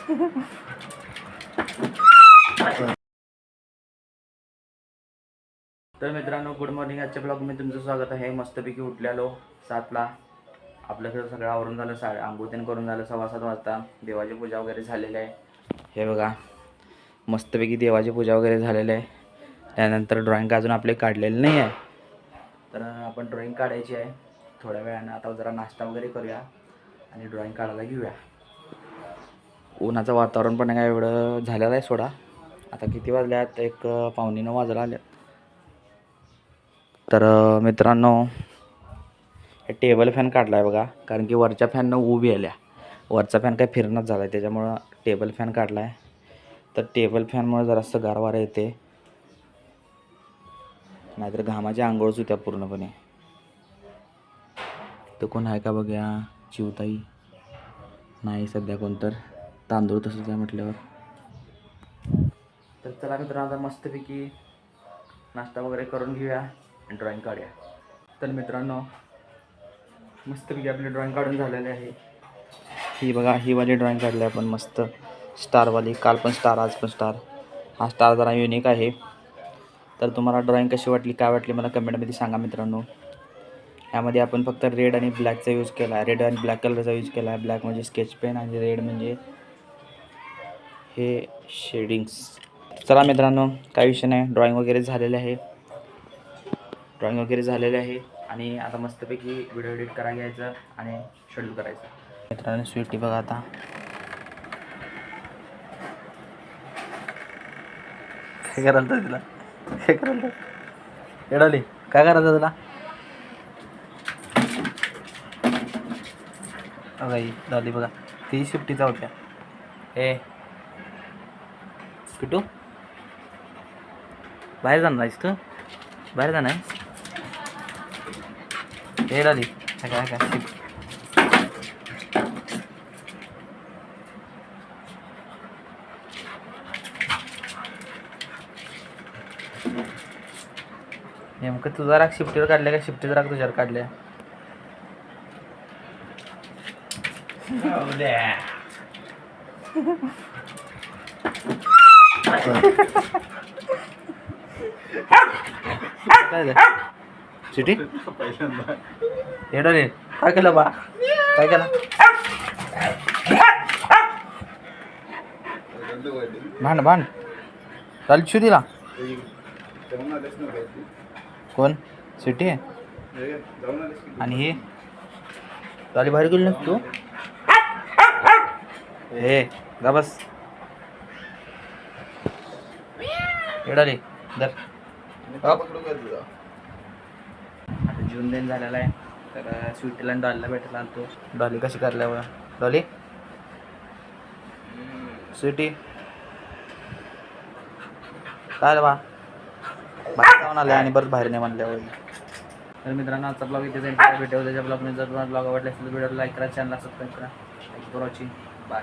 तर मित्रांनो, good morning. आजच्या ब्लॉगमध्ये तुमचं स्वागत आहे. मस्तपैकी उठलेलो 7ला. आपल्याकडे सगळं आवरून झालं, आंघोळ करून झालं. 6:15 वाजता देवाची पूजा वगैरे झालेली आहे. हे बघा, मस्तपैकी देवाची पूजा वगैरे झालेली आहे. त्यानंतर ड्रॉइंग अजून आपले काढलेले नाही आहे, तर आपण ड्रॉइंग काढायची आहे थोड्या वेळानं. आता जरा नाश्ता वगैरे करूया आणि ड्रॉइंग काढायला घेऊया. उन्हाचं वातावरण पण काय एवढं झालेलं आहे सोडा. आता किती वाजल्यात? 8:45 वाजायला आले. तर मित्रांनो, हे टेबल फॅन काढला आहे बघा, कारण की वरच्या फॅननं उभी आल्या. वरचा फॅन काय फिरणंच झाला आहे, त्याच्यामुळं टेबल फॅन काढला आहे. तर टेबल फॅनमुळे जरासं गारवारा येते, नाहीतर घामाच्या आंघोळच होत्या पूर्णपणे. तर कोण आहे का बघा? चिवताई नाही सध्या, कोणतर तांदूळ तसंच आहे म्हटल्यावर. तर चला मित्रांनो, आता मस्तपैकी नाश्ता वगैरे करून घेऊया आणि ड्रॉइंग काढूया. तर मित्रांनो, मस्तपैकी आपली ड्रॉइंग काढून झालेली आहे. ही बघा, ही वाली ड्रॉइंग काढली आपण मस्त स्टारवाली. काल पण स्टार, आज पण स्टार. हा स्टार जरा युनिक आहे. तर तुम्हाला ड्रॉइंग कशी वाटली, काय वाटली, मला कमेंटमध्ये सांगा मित्रांनो. यामध्ये आपण फक्त रेड आणि ब्लॅकचा यूज केला आहे. रेड आणि ब्लॅक कलरचा यूज केला आहे. ब्लॅक म्हणजे स्केच पेन आणि रेड म्हणजे हे शेडिंग्स. चला मित्रांनो, काही विषय नाही. ड्रॉइंग वगैरे झालेले आहे. आणि आता मस्तपैकी व्हिडिओ एडिट करायला घ्यायचं आणि शेड्यूल करायचं. मित्रांनो, स्वीटी बघा आता काय करायला तर तिला, काय करायला एडाली, काय करायचं तुला? बघा डॉली बघा, ती शिफ्टीचा होत्या. ए किटू, बाहेर जाणार आहेस तू? बाहेर जाणार आहेस? हे डॉली काय काय शिफ्ट. नेमकं तुझा राग शिफ्टीवर काढल्या का शिफ्टीचा राग तुझ्यावर काढल्या? काय सिटी येडले काय केलं बा? काय केलं? भांड चाल दिला कोण? सिटी आहे. आणि हे चाली बाहेर गेली ना तू? हे जा बस येडाले दर. आता जून दिन झालेला आहे, तर स्वीटीला डॉलीला भेटायला आलतो. डॉली कशी करल्यावर डॉली स्वीटी काय बा बाहेर जाऊन आले आणि बरंच बाहेर नाही म्हणल्यावर. तर मित्रांनो, आजचा ब्लॉग इथे जाईल. भेटू त्याच्या ब्लॉगमध्ये. जर तुम्हाला ब्लॉग आवडला असेल तर व्हिडिओला लाईक करा, चॅनलला सबस्क्राईब करा. Thank you for watching. बाय.